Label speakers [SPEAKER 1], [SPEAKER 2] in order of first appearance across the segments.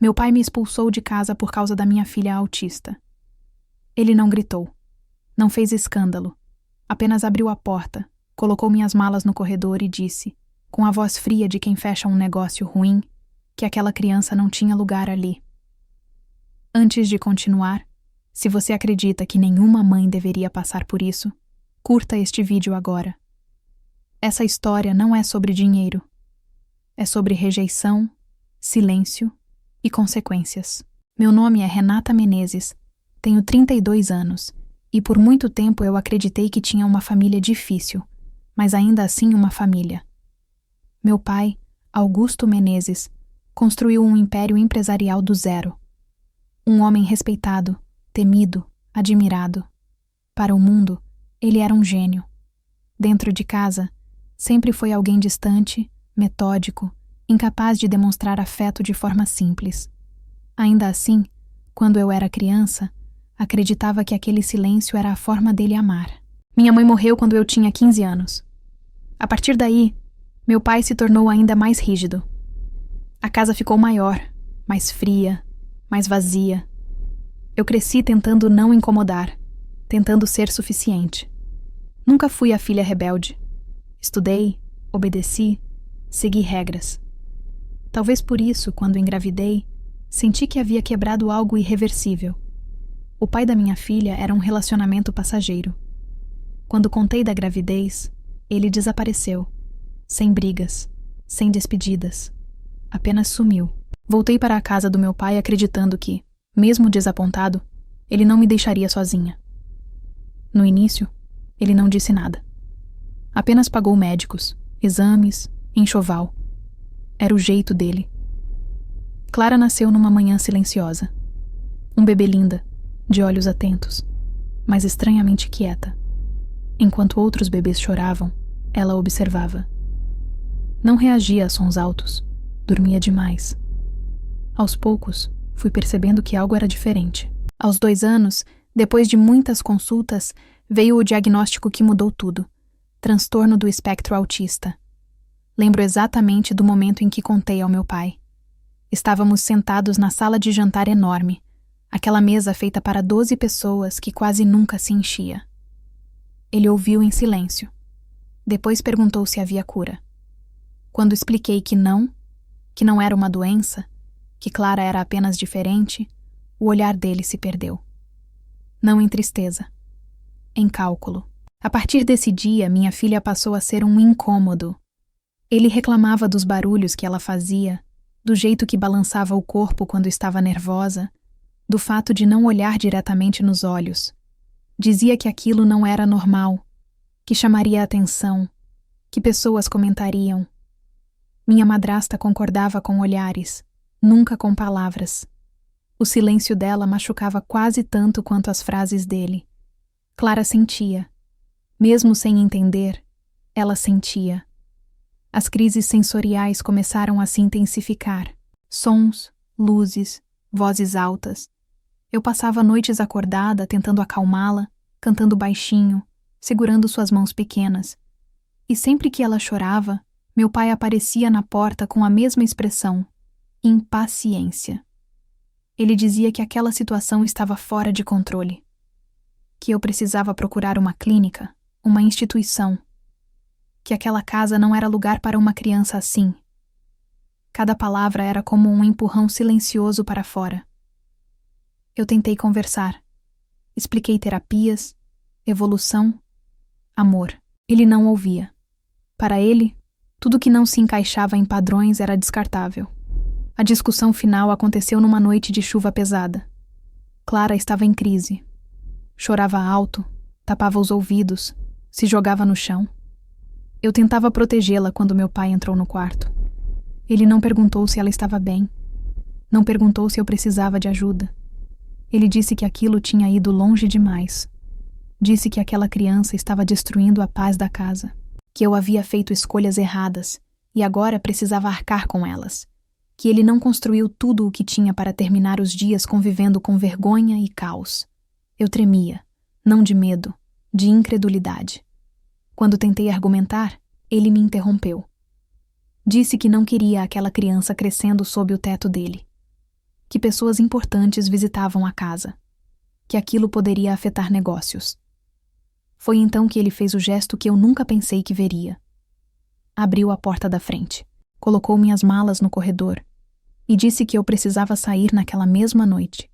[SPEAKER 1] Meu pai me expulsou de casa por causa da minha filha autista. Ele não gritou, não fez escândalo, apenas abriu a porta, colocou minhas malas no corredor e disse, com a voz fria de quem fecha um negócio ruim, que aquela criança não tinha lugar ali. Antes de continuar, se você acredita que nenhuma mãe deveria passar por isso, curta este vídeo agora. Essa história não é sobre dinheiro. É sobre rejeição, silêncio e consequências. Meu nome é Renata Menezes, tenho 32 anos e por muito tempo eu acreditei que tinha uma família difícil, mas ainda assim uma família. Meu pai, Augusto Menezes, construiu um império empresarial do zero. Um homem respeitado, temido, admirado. Para o mundo, ele era um gênio. Dentro de casa, sempre foi alguém distante, metódico, incapaz de demonstrar afeto de forma simples. Ainda assim, quando eu era criança, acreditava que aquele silêncio era a forma dele amar. Minha mãe morreu quando eu tinha 15 anos. A partir daí, meu pai se tornou ainda mais rígido. A casa ficou maior, mais fria, mais vazia. Eu cresci tentando não incomodar, tentando ser suficiente. Nunca fui a filha rebelde. Estudei, obedeci, segui regras. Talvez por isso, quando engravidei, senti que havia quebrado algo irreversível. O pai da minha filha era um relacionamento passageiro. Quando contei da gravidez, ele desapareceu, sem brigas, sem despedidas. Apenas sumiu. Voltei para a casa do meu pai acreditando que, mesmo desapontado, ele não me deixaria sozinha. No início, ele não disse nada. Apenas pagou médicos, exames, enxoval. Era o jeito dele. Clara nasceu numa manhã silenciosa. Um bebê linda, de olhos atentos, mas estranhamente quieta. Enquanto outros bebês choravam, ela observava. Não reagia a sons altos, dormia demais. Aos poucos, fui percebendo que algo era diferente. Aos 2 anos, depois de muitas consultas, veio o diagnóstico que mudou tudo. Transtorno do espectro autista. Lembro exatamente do momento em que contei ao meu pai. Estávamos sentados na sala de jantar enorme, aquela mesa feita para 12 pessoas que quase nunca se enchia. Ele ouviu em silêncio. Depois perguntou se havia cura. Quando expliquei que não era uma doença, que Clara era apenas diferente, o olhar dele se perdeu. Não em tristeza, em cálculo. A partir desse dia, minha filha passou a ser um incômodo. Ele reclamava dos barulhos que ela fazia, do jeito que balançava o corpo quando estava nervosa, do fato de não olhar diretamente nos olhos. Dizia que aquilo não era normal, que chamaria a atenção, que pessoas comentariam. Minha madrasta concordava com olhares, nunca com palavras. O silêncio dela machucava quase tanto quanto as frases dele. Clara sentia. Mesmo sem entender, ela sentia. As crises sensoriais começaram a se intensificar. Sons, luzes, vozes altas. Eu passava noites acordada tentando acalmá-la, cantando baixinho, segurando suas mãos pequenas. E sempre que ela chorava, meu pai aparecia na porta com a mesma expressão, impaciência. Ele dizia que aquela situação estava fora de controle, que eu precisava procurar uma clínica, uma instituição, que aquela casa não era lugar para uma criança assim. Cada palavra era como um empurrão silencioso para fora. Eu tentei conversar. Expliquei terapias, evolução, amor. Ele não ouvia. Para ele, tudo que não se encaixava em padrões era descartável. A discussão final aconteceu numa noite de chuva pesada. Clara estava em crise. Chorava alto, tapava os ouvidos, se jogava no chão. Eu tentava protegê-la quando meu pai entrou no quarto. Ele não perguntou se ela estava bem. Não perguntou se eu precisava de ajuda. Ele disse que aquilo tinha ido longe demais. Disse que aquela criança estava destruindo a paz da casa. Que eu havia feito escolhas erradas e agora precisava arcar com elas. Que ele não construiu tudo o que tinha para terminar os dias convivendo com vergonha e caos. Eu tremia, não de medo, de incredulidade. Quando tentei argumentar, ele me interrompeu. Disse que não queria aquela criança crescendo sob o teto dele. que pessoas importantes visitavam a casa, que aquilo poderia afetar negócios. Foi então que ele fez o gesto que eu nunca pensei que veria. Abriu a porta da frente, colocou minhas malas no corredor e disse que eu precisava sair naquela mesma noite.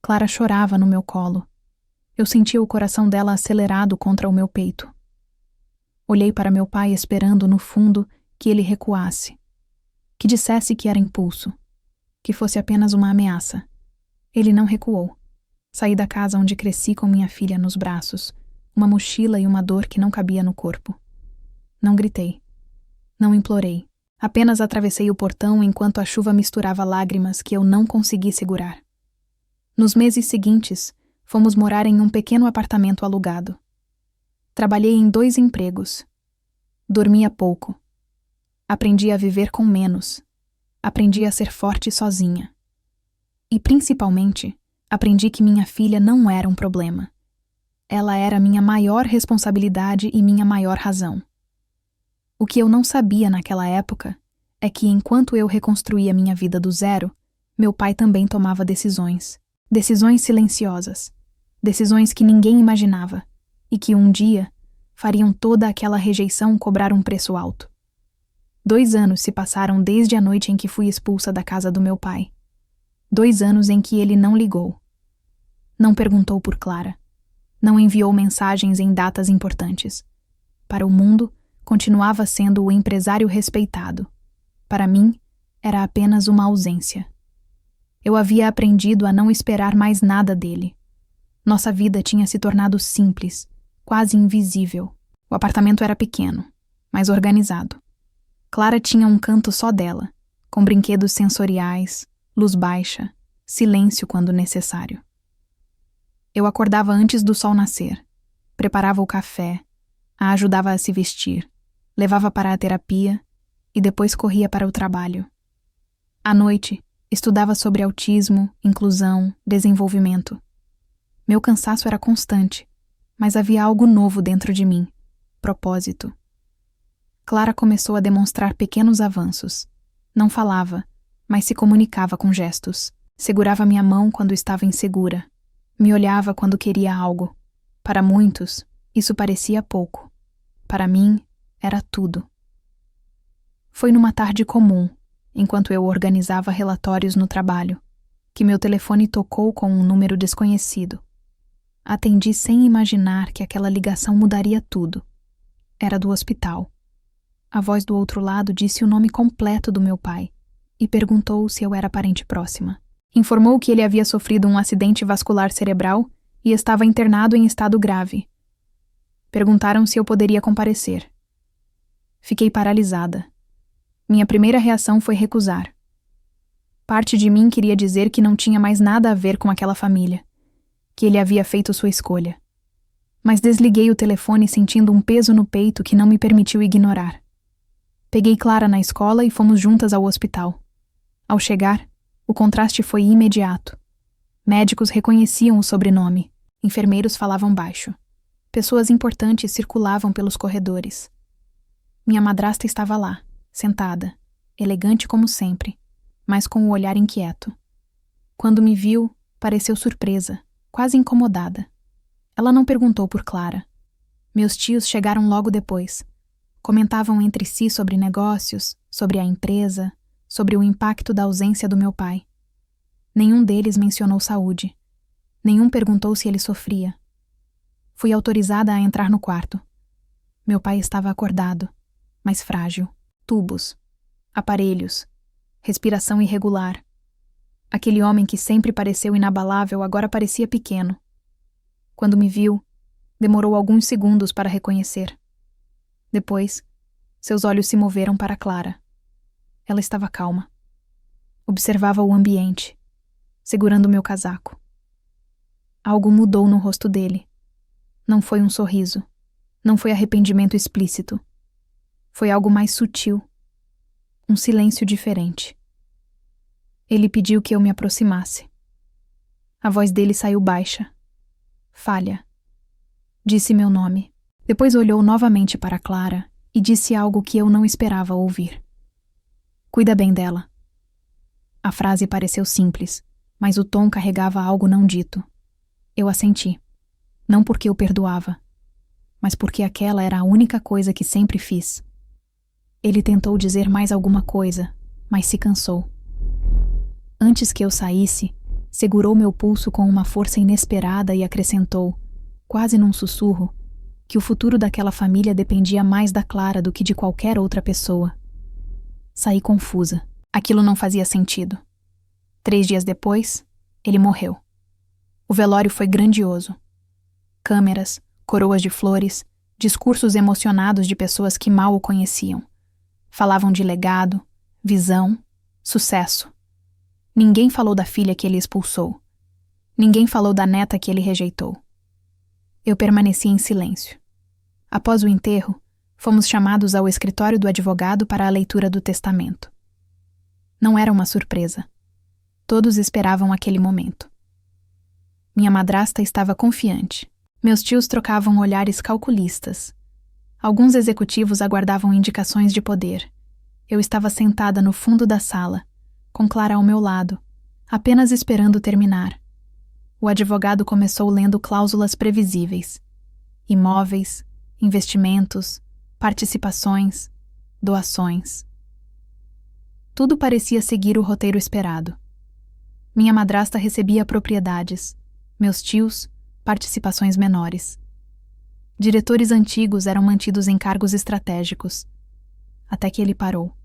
[SPEAKER 1] Clara chorava no meu colo. Eu sentia o coração dela acelerado contra o meu peito. Olhei para meu pai esperando, no fundo, que ele recuasse, que dissesse que era impulso, que fosse apenas uma ameaça. Ele não recuou. Saí da casa onde cresci com minha filha nos braços, uma mochila e uma dor que não cabia no corpo. Não gritei. Não implorei. Apenas atravessei o portão enquanto a chuva misturava lágrimas que eu não consegui segurar. Nos meses seguintes, fomos morar em um pequeno apartamento alugado. Trabalhei em 2 empregos. Dormia pouco. Aprendi a viver com menos. Aprendi a ser forte sozinha. E, principalmente, aprendi que minha filha não era um problema. Ela era minha maior responsabilidade e minha maior razão. O que eu não sabia naquela época é que, enquanto eu reconstruía minha vida do zero, meu pai também tomava decisões. Decisões silenciosas. Decisões que ninguém imaginava e que um dia fariam toda aquela rejeição cobrar um preço alto. 2 anos se passaram desde a noite em que fui expulsa da casa do meu pai. 2 anos em que ele não ligou. Não perguntou por Clara. Não enviou mensagens em datas importantes. Para o mundo, continuava sendo o empresário respeitado. Para mim, era apenas uma ausência. Eu havia aprendido a não esperar mais nada dele. Nossa vida tinha se tornado simples, quase invisível. O apartamento era pequeno, mas organizado. Clara tinha um canto só dela, com brinquedos sensoriais, luz baixa, silêncio quando necessário. Eu acordava antes do sol nascer, preparava o café, a ajudava a se vestir, levava para a terapia e depois corria para o trabalho. À noite, estudava sobre autismo, inclusão, desenvolvimento. Meu cansaço era constante, mas havia algo novo dentro de mim, propósito. Clara começou a demonstrar pequenos avanços. Não falava, mas se comunicava com gestos. Segurava minha mão quando estava insegura. Me olhava quando queria algo. Para muitos, isso parecia pouco. Para mim, era tudo. Foi numa tarde comum, enquanto eu organizava relatórios no trabalho, que meu telefone tocou com um número desconhecido. Atendi sem imaginar que aquela ligação mudaria tudo. Era do hospital. A voz do outro lado disse o nome completo do meu pai e perguntou se eu era parente próxima. Informou que ele havia sofrido um acidente vascular cerebral e estava internado em estado grave. Perguntaram se eu poderia comparecer. Fiquei paralisada. Minha primeira reação foi recusar. Parte de mim queria dizer que não tinha mais nada a ver com aquela família, que ele havia feito sua escolha. Mas desliguei o telefone sentindo um peso no peito que não me permitiu ignorar. Peguei Clara na escola e fomos juntas ao hospital. Ao chegar, o contraste foi imediato. Médicos reconheciam o sobrenome, enfermeiros falavam baixo. Pessoas importantes circulavam pelos corredores. Minha madrasta estava lá, sentada, elegante como sempre, mas com o olhar inquieto. Quando me viu, pareceu surpresa, quase incomodada. Ela não perguntou por Clara. Meus tios chegaram logo depois. Comentavam entre si sobre negócios, sobre a empresa, sobre o impacto da ausência do meu pai. Nenhum deles mencionou saúde. Nenhum perguntou se ele sofria. Fui autorizada a entrar no quarto. Meu pai estava acordado, mas frágil. Tubos, aparelhos, respiração irregular. Aquele homem que sempre pareceu inabalável agora parecia pequeno. Quando me viu, demorou alguns segundos para reconhecer. Depois, seus olhos se moveram para Clara. Ela estava calma. Observava o ambiente, segurando meu casaco. Algo mudou no rosto dele. Não foi um sorriso. Não foi arrependimento explícito. Foi algo mais sutil. Um silêncio diferente. Ele pediu que eu me aproximasse. A voz dele saiu baixa. Falha. Disse meu nome. Depois olhou novamente para Clara e disse algo que eu não esperava ouvir. Cuida bem dela. A frase pareceu simples, mas o tom carregava algo não dito. Eu assenti. Não porque eu perdoava, mas porque aquela era a única coisa que sempre fiz. Ele tentou dizer mais alguma coisa, mas se cansou. Antes que eu saísse, segurou meu pulso com uma força inesperada e acrescentou, quase num sussurro, que o futuro daquela família dependia mais da Clara do que de qualquer outra pessoa. Saí confusa. Aquilo não fazia sentido. 3 dias depois, ele morreu. O velório foi grandioso. Câmeras, coroas de flores, discursos emocionados de pessoas que mal o conheciam. Falavam de legado, visão, sucesso. Ninguém falou da filha que ele expulsou. Ninguém falou da neta que ele rejeitou. Eu permaneci em silêncio. Após o enterro, fomos chamados ao escritório do advogado para a leitura do testamento. Não era uma surpresa. Todos esperavam aquele momento. Minha madrasta estava confiante. Meus tios trocavam olhares calculistas. Alguns executivos aguardavam indicações de poder. Eu estava sentada no fundo da sala, com Clara ao meu lado, apenas esperando terminar. O advogado começou lendo cláusulas previsíveis. Imóveis, investimentos, participações, doações. Tudo parecia seguir o roteiro esperado. Minha madrasta recebia propriedades, meus tios, participações menores. Diretores antigos eram mantidos em cargos estratégicos. Até que ele parou.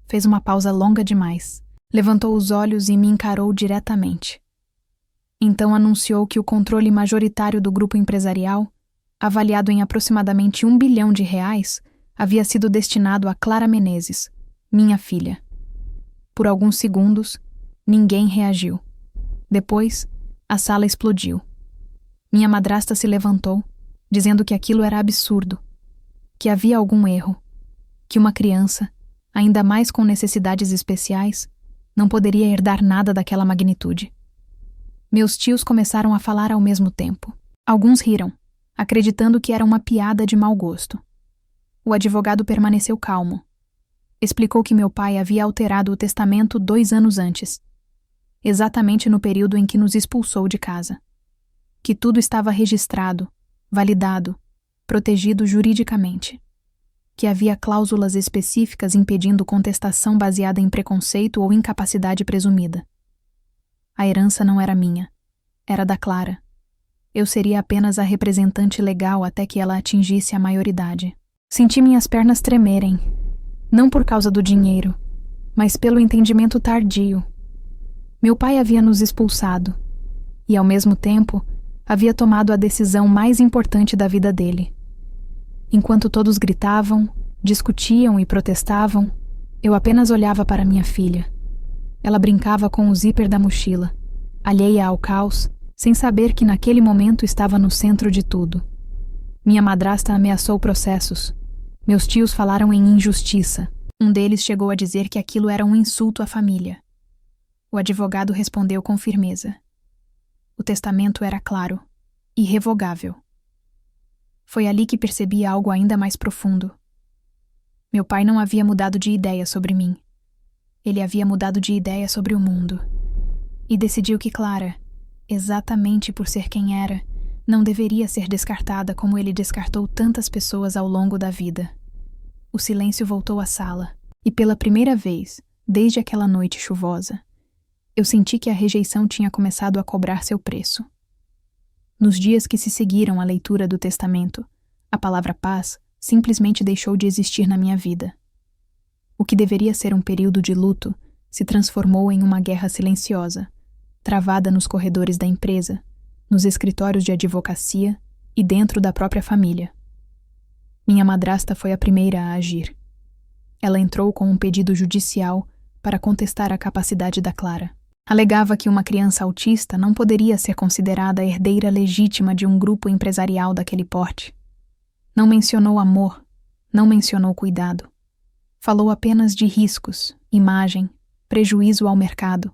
[SPEAKER 1] Fez uma pausa longa demais. Levantou os olhos e me encarou diretamente. Então anunciou que o controle majoritário do grupo empresarial, avaliado em aproximadamente R$1 bilhão, havia sido destinado a Clara Menezes, minha filha. Por alguns segundos, ninguém reagiu. Depois, a sala explodiu. Minha madrasta se levantou, dizendo que aquilo era absurdo, que havia algum erro, que uma criança, ainda mais com necessidades especiais, não poderia herdar nada daquela magnitude. Meus tios começaram a falar ao mesmo tempo. Alguns riram, acreditando que era uma piada de mau gosto. O advogado permaneceu calmo. Explicou que meu pai havia alterado o testamento 2 anos antes, exatamente no período em que nos expulsou de casa. Que tudo estava registrado, validado, protegido juridicamente. Que havia cláusulas específicas impedindo contestação baseada em preconceito ou incapacidade presumida. A herança não era minha, era da Clara. Eu seria apenas a representante legal até que ela atingisse a maioridade. Senti minhas pernas tremerem, não por causa do dinheiro, mas pelo entendimento tardio. Meu pai havia nos expulsado, e ao mesmo tempo havia tomado a decisão mais importante da vida dele. Enquanto todos gritavam, discutiam e protestavam, eu apenas olhava para minha filha. Ela brincava com o zíper da mochila, alheia ao caos, sem saber que naquele momento estava no centro de tudo. Minha madrasta ameaçou processos. Meus tios falaram em injustiça. Um deles chegou a dizer que aquilo era um insulto à família. O advogado respondeu com firmeza. O testamento era claro, irrevogável. Foi ali que percebi algo ainda mais profundo. Meu pai não havia mudado de ideia sobre mim. Ele havia mudado de ideia sobre o mundo. E decidiu que Clara, exatamente por ser quem era, não deveria ser descartada como ele descartou tantas pessoas ao longo da vida. O silêncio voltou à sala, e pela primeira vez, desde aquela noite chuvosa, eu senti que a rejeição tinha começado a cobrar seu preço. Nos dias que se seguiram à leitura do testamento, a palavra paz simplesmente deixou de existir na minha vida. O que deveria ser um período de luto se transformou em uma guerra silenciosa, travada nos corredores da empresa, nos escritórios de advocacia e dentro da própria família. Minha madrasta foi a primeira a agir. Ela entrou com um pedido judicial para contestar a capacidade da Clara. Alegava que uma criança autista não poderia ser considerada a herdeira legítima de um grupo empresarial daquele porte. Não mencionou amor, não mencionou cuidado. Falou apenas de riscos, imagem, prejuízo ao mercado.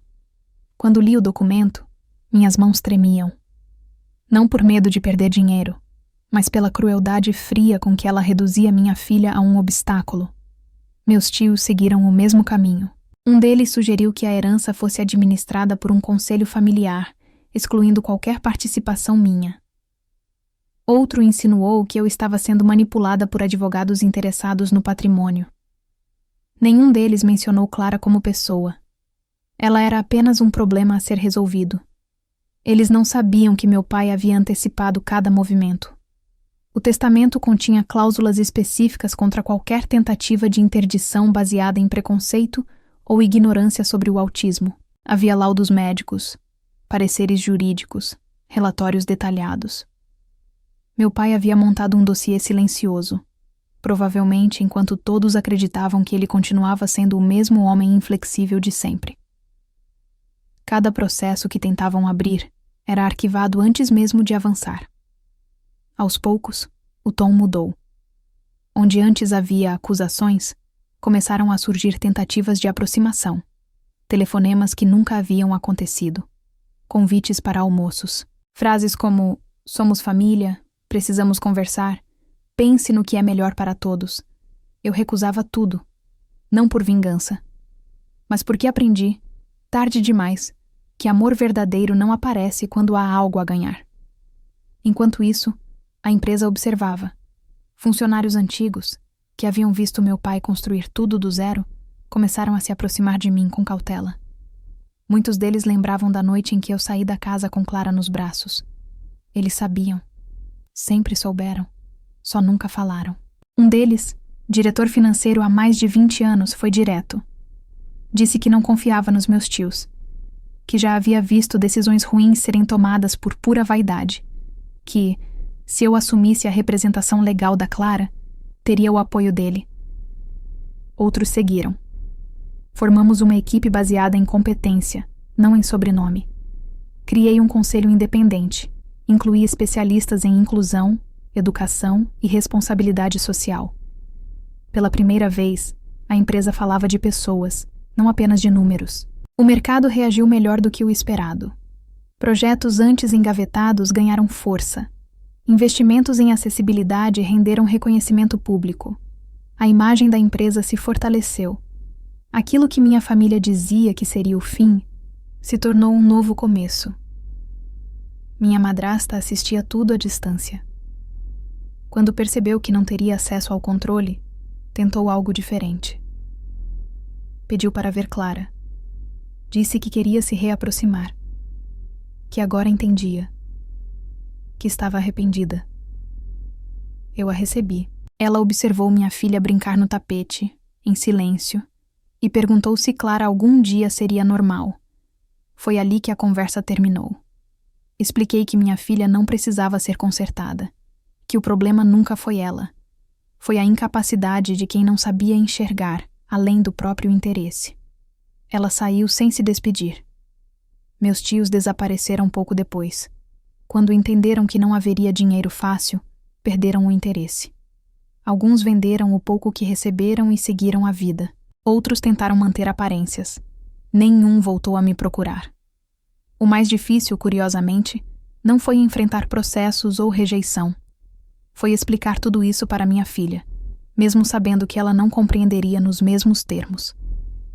[SPEAKER 1] Quando li o documento, minhas mãos tremiam. Não por medo de perder dinheiro, mas pela crueldade fria com que ela reduzia minha filha a um obstáculo. Meus tios seguiram o mesmo caminho. Um deles sugeriu que a herança fosse administrada por um conselho familiar, excluindo qualquer participação minha. Outro insinuou que eu estava sendo manipulada por advogados interessados no patrimônio. Nenhum deles mencionou Clara como pessoa. Ela era apenas um problema a ser resolvido. Eles não sabiam que meu pai havia antecipado cada movimento. O testamento continha cláusulas específicas contra qualquer tentativa de interdição baseada em preconceito ou ignorância sobre o autismo. Havia laudos médicos, pareceres jurídicos, relatórios detalhados. Meu pai havia montado um dossiê silencioso, provavelmente enquanto todos acreditavam que ele continuava sendo o mesmo homem inflexível de sempre. Cada processo que tentavam abrir era arquivado antes mesmo de avançar. Aos poucos, o tom mudou. Onde antes havia acusações, começaram a surgir tentativas de aproximação, telefonemas que nunca haviam acontecido, convites para almoços, frases como "somos família", "precisamos conversar", "pense no que é melhor para todos". Eu recusava tudo, não por vingança, mas porque aprendi, tarde demais, que amor verdadeiro não aparece quando há algo a ganhar. Enquanto isso, a empresa observava. Funcionários antigos, que haviam visto meu pai construir tudo do zero, começaram a se aproximar de mim com cautela. Muitos deles lembravam da noite em que eu saí da casa com Clara nos braços. Eles sabiam. Sempre souberam. Só nunca falaram. Um deles, diretor financeiro há mais de 20 anos, foi direto. Disse que não confiava nos meus tios, que já havia visto decisões ruins serem tomadas por pura vaidade, que, se eu assumisse a representação legal da Clara, teria o apoio dele. Outros seguiram. Formamos uma equipe baseada em competência, não em sobrenome. Criei um conselho independente, incluí especialistas em inclusão, educação e responsabilidade social. Pela primeira vez, a empresa falava de pessoas, não apenas de números. O mercado reagiu melhor do que o esperado. Projetos antes engavetados ganharam força. Investimentos em acessibilidade renderam reconhecimento público. A imagem da empresa se fortaleceu. Aquilo que minha família dizia que seria o fim, se tornou um novo começo. Minha madrasta assistia tudo à distância. Quando percebeu que não teria acesso ao controle, tentou algo diferente. Pediu para ver Clara. Disse que queria se reaproximar. Que agora entendia. Que estava arrependida. Eu a recebi. Ela observou minha filha brincar no tapete, em silêncio, e perguntou se Clara algum dia seria normal. Foi ali que a conversa terminou. Expliquei que minha filha não precisava ser consertada, que o problema nunca foi ela. Foi a incapacidade de quem não sabia enxergar, além do próprio interesse. Ela saiu sem se despedir. Meus tios desapareceram pouco depois. Quando entenderam que não haveria dinheiro fácil, perderam o interesse. Alguns venderam o pouco que receberam e seguiram a vida. Outros tentaram manter aparências. Nenhum voltou a me procurar. O mais difícil, curiosamente, não foi enfrentar processos ou rejeição. Foi explicar tudo isso para minha filha, mesmo sabendo que ela não compreenderia nos mesmos termos.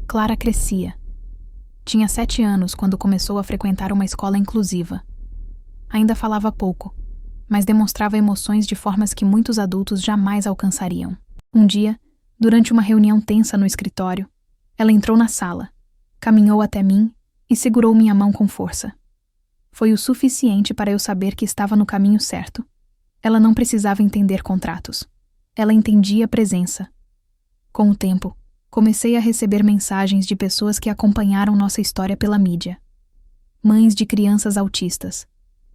[SPEAKER 1] Clara crescia. Tinha 7 anos quando começou a frequentar uma escola inclusiva. Ainda falava pouco, mas demonstrava emoções de formas que muitos adultos jamais alcançariam. Um dia, durante uma reunião tensa no escritório, ela entrou na sala, caminhou até mim e segurou minha mão com força. Foi o suficiente para eu saber que estava no caminho certo. Ela não precisava entender contratos. Ela entendia presença. Com o tempo, comecei a receber mensagens de pessoas que acompanharam nossa história pela mídia. Mães de crianças autistas,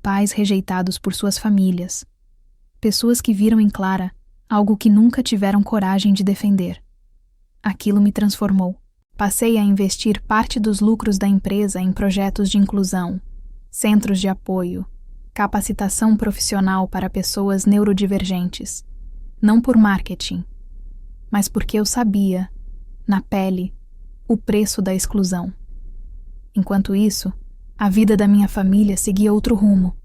[SPEAKER 1] pais rejeitados por suas famílias, pessoas que viram em Clara algo que nunca tiveram coragem de defender. Aquilo me transformou. Passei a investir parte dos lucros da empresa em projetos de inclusão, centros de apoio, capacitação profissional para pessoas neurodivergentes. Não por marketing, mas porque eu sabia, na pele, o preço da exclusão. Enquanto isso, a vida da minha família seguia outro rumo.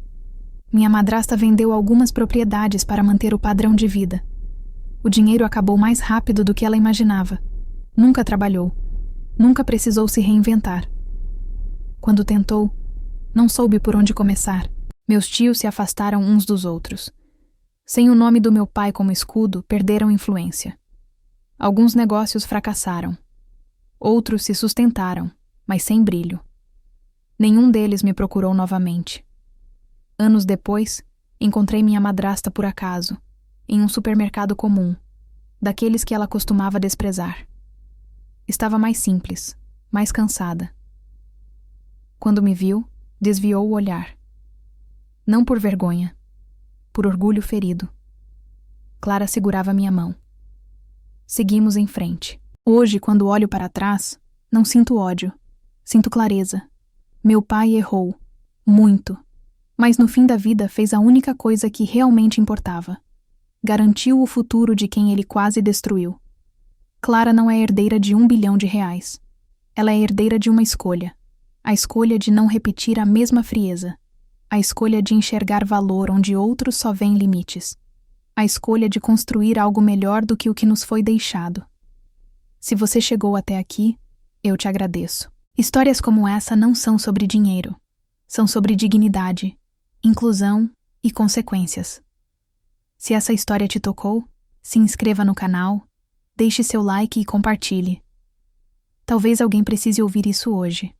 [SPEAKER 1] Minha madrasta vendeu algumas propriedades para manter o padrão de vida. O dinheiro acabou mais rápido do que ela imaginava. Nunca trabalhou. Nunca precisou se reinventar. Quando tentou, não soube por onde começar. Meus tios se afastaram uns dos outros. Sem o nome do meu pai como escudo, perderam influência. Alguns negócios fracassaram. Outros se sustentaram, mas sem brilho. Nenhum deles me procurou novamente. Anos depois, encontrei minha madrasta por acaso, em um supermercado comum, daqueles que ela costumava desprezar. Estava mais simples, mais cansada. Quando me viu, desviou o olhar. Não por vergonha, por orgulho ferido. Clara segurava minha mão. Seguimos em frente. Hoje, quando olho para trás, não sinto ódio, sinto clareza. Meu pai errou, muito, mas no fim da vida fez a única coisa que realmente importava. Garantiu o futuro de quem ele quase destruiu. Clara não é herdeira de R$1 bilhão. Ela é herdeira de uma escolha. A escolha de não repetir a mesma frieza. A escolha de enxergar valor onde outros só veem limites. A escolha de construir algo melhor do que o que nos foi deixado. Se você chegou até aqui, eu te agradeço. Histórias como essa não são sobre dinheiro. São sobre dignidade, inclusão e consequências. Se essa história te tocou, se inscreva no canal, deixe seu like e compartilhe. Talvez alguém precise ouvir isso hoje.